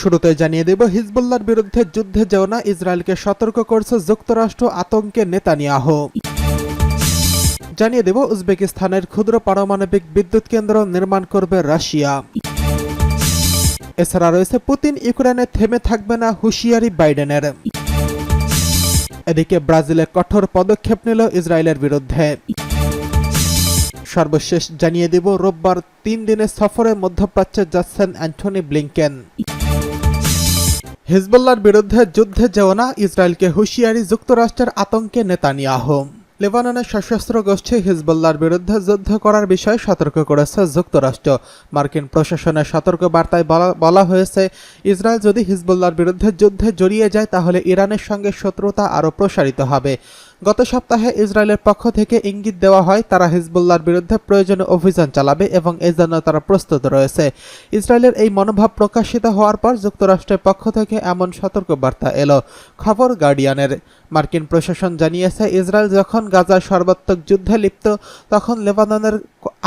শুরুতে জানিয়ে দেব, হিজবুল্লাহর বিরুদ্ধে যুদ্ধে যেও না, ইসরায়েলকে সতর্ক করছে যুক্তরাষ্ট্র, আতঙ্কে নেতানিয়াহু। জানিয়ে দেব, উজবেকিস্তানের ক্ষুদ্র পারমাণবিক বিদ্যুৎ কেন্দ্র নির্মাণ করবে রাশিয়া। এছাড়া রয়েছে, পুতিন ইউক্রেনে থেমে থাকবে না, হুঁশিয়ারি বাইডেনের। এদিকে ব্রাজিলে কঠোর পদক্ষেপ নিল ইসরায়েলের বিরুদ্ধে। সর্বশেষ জানিয়ে দেব, রোববার 3 দিনের সফরে মধ্যপ্রাচ্যে যাচ্ছেন অ্যান্টনি ব্লিংকেন। হিজবুল্লাহর বিরুদ্ধে যুদ্ধে যেও না, ইসরায়েলকে হুঁশিয়ারি, যুক্তরাষ্ট্রের আতঙ্কে নেতানিয়াহু। লেবাননের সশস্ত্র গোষ্ঠী হিজবুল্লাহর বিরুদ্ধে যুদ্ধ করার বিষয়ে সতর্ক করেছে যুক্তরাষ্ট্র। মার্কিন প্রশাসনের সতর্ক বার্তায় বলা হয়েছে, ইসরায়েল যদি হিজবুল্লাহর বিরুদ্ধে যুদ্ধে জড়িয়ে যায় তাহলে ইরানের সঙ্গে শত্রুতা আরও প্রসারিত হবে। গত সপ্তাহে ইসরায়েলের পক্ষ থেকে ইঙ্গিত দেওয়া হয় তারা হিজবুল্লাহর বিরুদ্ধে প্রয়োজনীয় অভিযান চালাবে এবং এই জন্য তারা প্রস্তুত রয়েছে। ইসরায়েলের এই মনোভাব প্রকাশিত হওয়ার পর যুক্তরাষ্ট্রের পক্ষ থেকে এমন সতর্কবার্তা এলো। খবর গার্ডিয়ানের। মার্কিন প্রশাসন জানিয়েছে, ইসরায়েল যখন গাজার সর্বাত্মক যুদ্ধে লিপ্ত, তখন লেবাননের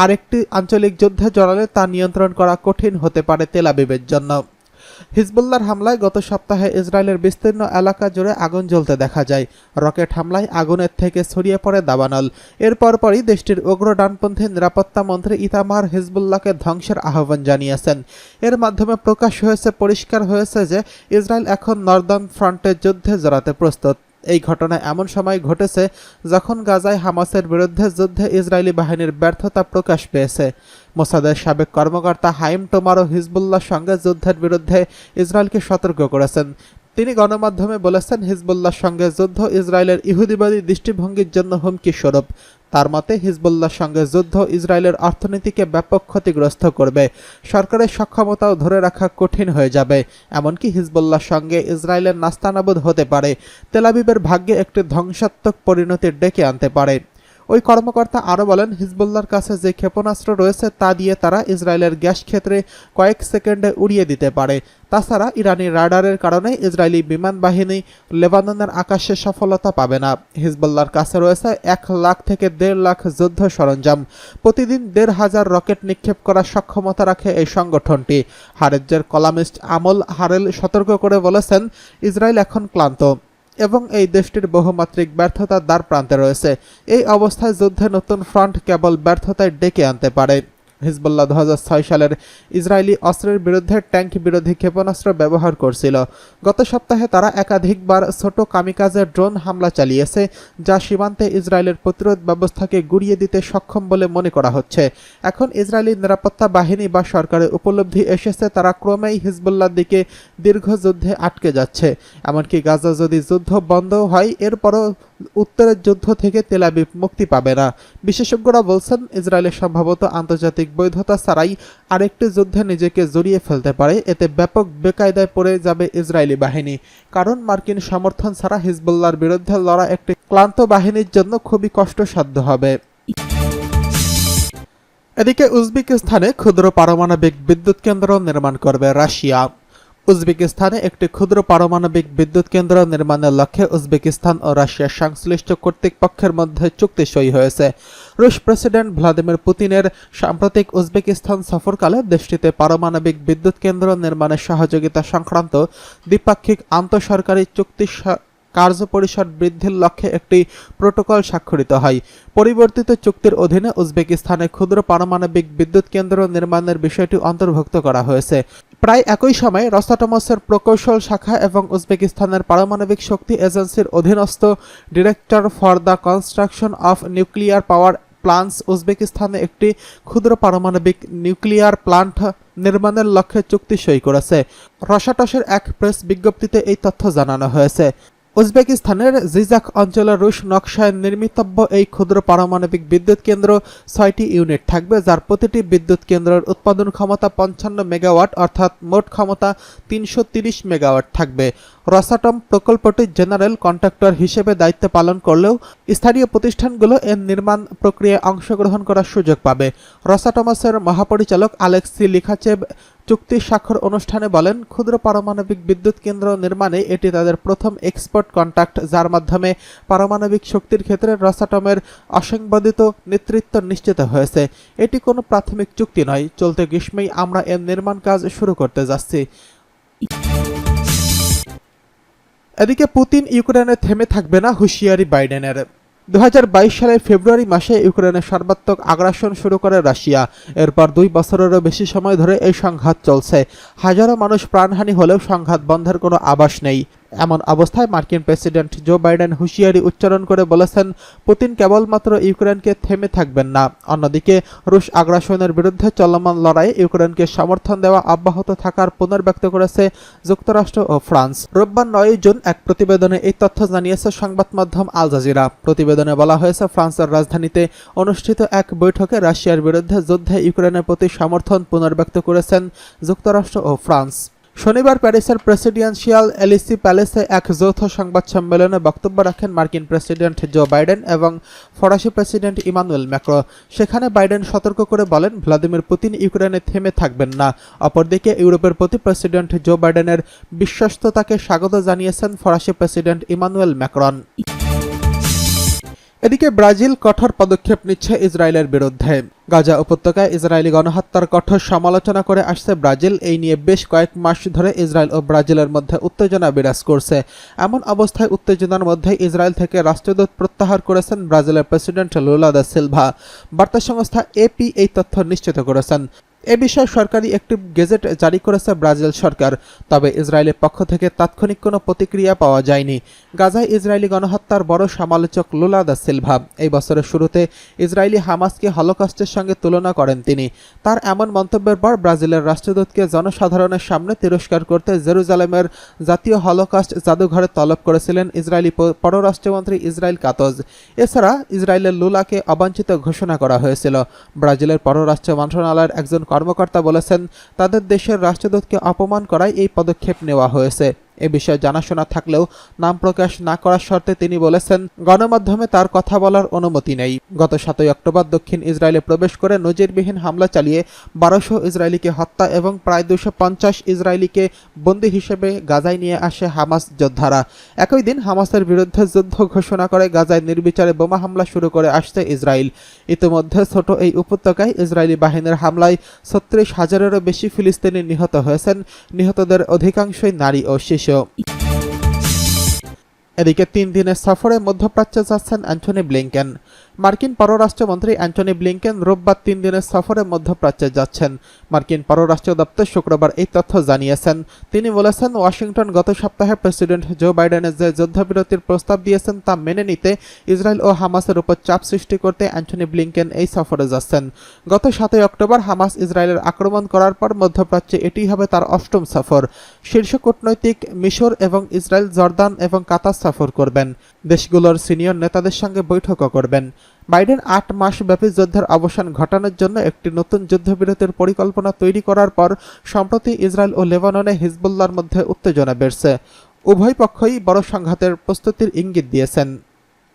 আরেকটি আঞ্চলিক যুদ্ধে জড়ালে তা নিয়ন্ত্রণ করা কঠিন হতে পারে তেল আবিবের জন্য। হিজবুল্লাহর হামলায় গত সপ্তাহে ইসরায়েলের বিস্তীর্ণ এলাকা জুড়ে আগুন জ্বলতে দেখা যায়। রকেট হামলায় আগুনের থেকে ছড়িয়ে পড়ে দাবানল। এর পরপরই দেশটির উগ্র ডানপন্থী নিরাপত্তা মন্ত্রী ইতামার হিজবুল্লাহকে ধ্বংসের আহ্বান জানিয়েছেন। এর মাধ্যমে পরিষ্কার হয়েছে যে ইসরায়েল এখন নর্দার্ন ফ্রন্টের যুদ্ধে জড়াতে প্রস্তুত। এই ঘটনা এমন সময় ঘটেছে যখন গাজায় হামাসের বিরুদ্ধে যুদ্ধে ইসরায়েলি বাহিনীর ব্যর্থতা প্রকাশ পেয়েছে। মোসাদের সাবেক কর্মকর্তা হাইম টোমারও হিজবুল্লাহর সঙ্গে যুদ্ধের বিরুদ্ধে ইসরায়েলকে সতর্ক করেছেন। তিনি গণমাধ্যমে বলেছেন, হিজবুল্লাহর সঙ্গে যুদ্ধ ইসরায়েলের ইহুদিবাদী দৃষ্টিভঙ্গির জন্য হুমকি স্বরূপ। তার মতে, হিজবুল্লাহর সঙ্গে যুদ্ধ ইসরায়েলের অর্থনীতিকে ব্যাপক ক্ষতিগ্রস্ত করবে। সরকারের সক্ষমতাও ধরে রাখা কঠিন হয়ে যাবে। এমনকি হিজবুল্লাহর সঙ্গে ইসরায়েলের নাস্তানাবুদ হতে পারে। তেল আবিবের ভাগ্যে একটি ধ্বংসাত্মক পরিণতি ডেকে আনতে পারে। ওই কর্মকর্তা আরও বলেন, হিজবুল্লাহর কাছে যে ক্ষেপণাস্ত্র রয়েছে তা দিয়ে তারা ইসরায়েলের গ্যাস ক্ষেত্রে কয়েক সেকেন্ডে উড়িয়ে দিতে পারে। তাছাড়া ইরানি রাডারের কারণে ইসরায়েলি বিমান বাহিনী লেবাননের আকাশে সফলতা পাবে না। হিজবুল্লাহর কাছে রয়েছে 1 লাখ থেকে 1.5 লাখ যুদ্ধ সরঞ্জাম। প্রতিদিন 1,500 রকেট নিক্ষেপ করার সক্ষমতা রাখে এই সংগঠনটি। হারেজের কলামিস্ট আমল হারেল সতর্ক করে বলেছেন, ইসরায়েল এখন ক্লান্ত এবং এই দেশটির বহুমাত্রিক ব্যর্থতার দ্বার প্রান্তে রয়েছে। এই অবস্থায় যুদ্ধে নতুন ফ্রন্ট কেবল ব্যর্থতায় ডেকে আনতে পারে। হিজবুল্লাহ 2006 সালের ইসরায়েলি অস্ত্রের বিরুদ্ধে ট্যাঙ্ক বিরোধী ক্ষেপণাস্ত্র ব্যবহার করছিল। গত সপ্তাহে তারা একাধিকবার ছোট কামিকাজের ড্রোন হামলা চালিয়েছে, যা সীমান্তে ইসরায়েলের প্রতিরোধ ব্যবস্থাকে গুঁড়িয়ে দিতে সক্ষম বলে মনে করা হচ্ছে। এখন ইসরায়েলি নিরাপত্তা বাহিনী বা সরকারের উপলব্ধি এসেছে তারা ক্রমেই হিজবুল্লাহর দিকে দীর্ঘ যুদ্ধে আটকে যাচ্ছে। এমনকি গাজা যদি যুদ্ধ বন্ধ হয়, এরপরও উত্তরের যুদ্ধ থেকে তেল আবিব মুক্তি পাবে না। বিশেষজ্ঞরা বলছেন, ইসরায়েলের সম্ভবত আন্তর্জাতিক বৈধতা ছাড়াই আরেকটি যুদ্ধে নিজেকে জড়িয়ে ফেলতে পারে। এতে ব্যাপক বেকায়দায় পড়ে যাবে ইসরায়েলি বাহিনী, কারণ মার্কিন সমর্থন ছাড়া হিজবুল্লাহর বিরুদ্ধে লড়া একটি ক্লান্ত বাহিনীর জন্য খুবই কষ্টসাধ্য হবে। এদিকে উজবেকিস্তানে ক্ষুদ্র পারমাণবিক বিদ্যুৎ কেন্দ্র নির্মাণ করবে রাশিয়া। উজবেকিস্তানে একটি ক্ষুদ্র পারমাণবিক বিদ্যুৎ কেন্দ্র নির্মাণের লক্ষ্যে উজবেকিস্তান ও রাশিয়ার সংশ্লিষ্ট কর্তৃপক্ষের মধ্যে চুক্তি সই হয়েছে। রুশ প্রেসিডেন্ট ভ্লাদিমির পুতিনের সাম্প্রতিক উজবেকিস্তান সফরকালে দেশটিতে পারমাণবিক বিদ্যুৎ কেন্দ্র নির্মাণের সহযোগিতা সংক্রান্ত দ্বিপাক্ষিক আন্তঃসরকারি চুক্তি কার্যপরিসর বৃদ্ধির লক্ষ্যে একটি প্রোটোকল স্বাক্ষরিত হয়। পরিবর্তিত চুক্তির অধীনে উজবেকিস্তানে ক্ষুদ্র পারমাণবিক বিদ্যুৎ কেন্দ্র নির্মাণের বিষয়টি অন্তর্ভুক্ত করা হয়েছে। প্রায় একই সময়ে রসাটমসের প্রকৌশল শাখা এবং উজবেকিস্তানের পারমাণবিক শক্তি এজেন্সির অধীনস্থ director for the construction of nuclear power plants উজবেকিস্তানে একটি ক্ষুদ্র পারমাণবিক নিউক্লিয়ার প্লান্ট নির্মাণের লক্ষ্যে চুক্তি সই করেছে। রসাটসের এক প্রেস বিজ্ঞপ্তিতে এই তথ্য জানানো হয়েছে। উজবেকিস্তানের জিজাক অঞ্চলের রুশ নকশায় নির্মিতব্য এই ক্ষুদ্র পারমাণবিক বিদ্যুৎ কেন্দ্র 6টি ইউনিট থাকবে, যার প্রতিটি বিদ্যুৎ কেন্দ্রের উৎপাদন ক্ষমতা 55 মেগাওয়াট, অর্থাৎ মোট ক্ষমতা 330 মেগাওয়াট থাকবে। রসাটম প্রকল্পটি জেনারেল কন্ট্রাক্টর হিসেবে দায়িত্ব পালন করলেও স্থানীয় প্রতিষ্ঠানগুলো এর নির্মাণ প্রক্রিয়ায় অংশগ্রহণ করার সুযোগ পাবে। রসাটমসের মহাপরিচালক আলেক্সি লিখাচেভ চুক্তি স্বাক্ষর অনুষ্ঠানে বলেন, ক্ষুদ্র পারমাণবিক বিদ্যুৎ কেন্দ্র নির্মাণে এটি তাদের প্রথম এক্সপোর্ট কন্ট্রাক্ট, যার মাধ্যমে পারমাণবিক শক্তির ক্ষেত্রে রসাটমের অসংবাদিত নেতৃত্ব নিশ্চিত হয়েছে। এটি কোনো প্রাথমিক চুক্তি নয়। চলতি গ্রীষ্মেই আমরা এর নির্মাণ কাজ শুরু করতে যাচ্ছি। এদিকে পুতিন ইউক্রেনে থেমে থাকবে না, হুঁশিয়ারি বাইডেনের। 2022 সালের ফেব্রুয়ারি মাসে ইউক্রেনে সর্বাত্মক আগ্রাসন শুরু করে রাশিয়া। এরপর 2 বছরেরও বেশি সময় ধরে এই সংঘাত চলছে। হাজারো মানুষ প্রাণহানি হলেও সংঘাত বন্ধের কোনো আভাস নেই। এমন অবস্থায় মার্কিন প্রেসিডেন্ট জো বাইডেন হুঁশিয়ারি উচ্চারণ করে বলেছেন, পুতিন কেবলমাত্র ইউক্রেনকে থেমে থাকবেন না। অন্যদিকে রুশ আগ্রাসনের বিরুদ্ধে চলমান লড়াইয়ে ইউক্রেনকে সমর্থন দেওয়া অব্যাহত থাকার পুনর্ব্যক্ত করেছে যুক্তরাষ্ট্র ও ফ্রান্স। রোববার 9 জুন এক প্রতিবেদনে এই তথ্য জানিয়েছে সংবাদ মাধ্যম আল জাজিরা। প্রতিবেদনে বলা হয়েছে, ফ্রান্সের রাজধানীতে অনুষ্ঠিত এক বৈঠকে রাশিয়ার বিরুদ্ধে যুদ্ধে ইউক্রেনের প্রতি সমর্থন পুনর্ব্যক্ত করেছেন যুক্তরাষ্ট্র ও ফ্রান্স। শনিবার প্যারিসের প্রেসিডেন্সিয়াল এলিসি প্যালেসে এক যৌথ সংবাদ সম্মেলনে বক্তব্য রাখেন মার্কিন প্রেসিডেন্ট জো বাইডেন এবং ফরাসি প্রেসিডেন্ট ইমানুয়েল ম্যাক্রো। সেখানে বাইডেন সতর্ক করে বলেন, ভ্লাদিমির পুতিন ইউক্রেনে থেমে থাকবেন না। অপরদিকে ইউরোপের প্রতি প্রেসিডেন্ট জো বাইডেনের বিশ্বস্ততাকে স্বাগত জানিয়েছেন ফরাসি প্রেসিডেন্ট ইমানুয়েল ম্যাক্রন। এদিকে ব্রাজিল কঠোর পদক্ষেপ নিচ্ছে ইসরায়েলের বিরুদ্ধে। গাজা উপত্যকায় ইসরায়েলি গণহত্যার কঠোর সমালোচনা করে আসছে ব্রাজিল। এই নিয়ে বেশ কয়েক মাস ধরে ইসরায়েল ও ব্রাজিলের মধ্যে উত্তেজনা বিরাজ করছে। এমন অবস্থায় উত্তেজনার মধ্যে ইসরায়েল থেকে রাষ্ট্রদূত প্রত্যাহার করেছেন ব্রাজিলের প্রেসিডেন্ট লুলা দা সিলভা। বার্তা সংস্থা এপি এই তথ্য নিশ্চিত করেছেন। এ বিষয়ে সরকারি একটি গেজেট জারি করেছে ব্রাজিল সরকার। তবে ইসরায়েলের পক্ষ থেকে তাৎক্ষণিক কোনো প্রতিক্রিয়া পাওয়া যায়নি। গাজায় ইসরায়েলি গণহত্যার বড় সমালোচক লুলা দা সিলভা। এই বছরের শুরুতে ইসরায়েলি হামাসকে হলোকস্টের সঙ্গে তুলনা করেন তিনি। তার এমন মন্তব্যের পর ব্রাজিলের রাষ্ট্রদূতকে জনসাধারণের সামনে তিরস্কার করতে জেরুজালেমের জাতীয় হলোকস্ট জাদুঘরে তলব করেছিলেন ইসরায়েলি পররাষ্ট্রমন্ত্রী ইসরায়েল কাতজ। এছাড়া ইসরায়েলের লুলাকে অবাঞ্ছিত ঘোষণা করা হয়েছিল। ব্রাজিলের পররাষ্ট্র মন্ত্রণালয়ের একজন কর্মকর্তা বলেছেন, তাদের দেশের রাষ্ট্রদূতকে অপমান করায় এই পদক্ষেপ নেওয়া হয়েছে। এ বিষয়ে জানাশোনা থাকলেও নাম প্রকাশ না করার শর্তে তিনি বলেছেন, গণমাধ্যমে তার কথা বলার অনুমতি নেই। গত 7 অক্টোবর দক্ষিণ ইসরায়েলে প্রবেশ করে নজিরবিহীন হামলা চালিয়ে 1200 ইসরায়েলিকে হত্যা এবং প্রায় 250 ইসরায়েলিকে বন্দী হিসেবে গাজায় নিয়ে আসে হামাস যোদ্ধারা। একই দিন হামাসের বিরুদ্ধে যুদ্ধ ঘোষণা করে গাজায় নির্বিচারে বোমা হামলা শুরু করে আসছে ইসরায়েল। ইতিমধ্যে ছোট এই উপত্যকায় ইসরায়েলি বাহিনীর হামলায় 36,000-এরও বেশি ফিলিস্তিনি নিহত হয়েছেন। নিহতদের অধিকাংশই নারী ও শিশু। এদিকে 3 দিনের সফরে মধ্যপ্রাচ্যে যাচ্ছেন অ্যান্টনি ব্লিংকেন। মার্কিন পররাষ্ট্রমন্ত্রী অ্যান্টনি ব্লিংকেন রোববার 3 দিনের সফরে মধ্যপ্রাচ্যে যাচ্ছেন। মার্কিন পররাষ্ট্র দপ্তর শুক্রবার এই তথ্য জানিয়েছেন। তিনি বলেছেন, ওয়াশিংটন গত সপ্তাহে প্রেসিডেন্ট জো বাইডেনের যে যুদ্ধবিরতির প্রস্তাব দিয়েছেন তা মেনে নিতে ইসরায়েল ও হামাসের উপর চাপ সৃষ্টি করতে অ্যান্টনি ব্লিংকেন এই সফরে যাচ্ছেন। গত 7 অক্টোবর হামাস ইসরায়েলের আক্রমণ করার পর মধ্যপ্রাচ্যে এটি হবে তার 8ম সফর। শীর্ষ কূটনৈতিক মিশর এবং ইসরায়েল, জর্দান এবং কাতার সফর করবেন। দেশগুলোর সিনিয়র নেতাদের সঙ্গে বৈঠকও করবেন। বাইডেন 8 মাস ব্যাপী যুদ্ধের অবসান ঘটানোর জন্য একটি নতুন যুদ্ধবিরতির পরিকল্পনা তৈরি করার পর সম্প্রতি ইসরায়েল ও লেবাননে হিজবুল্লাহর মধ্যে উত্তেজনা বেড়েছে। উভয় পক্ষই বড় সংঘাতের প্রস্তুতির ইঙ্গিত দিয়েছেন।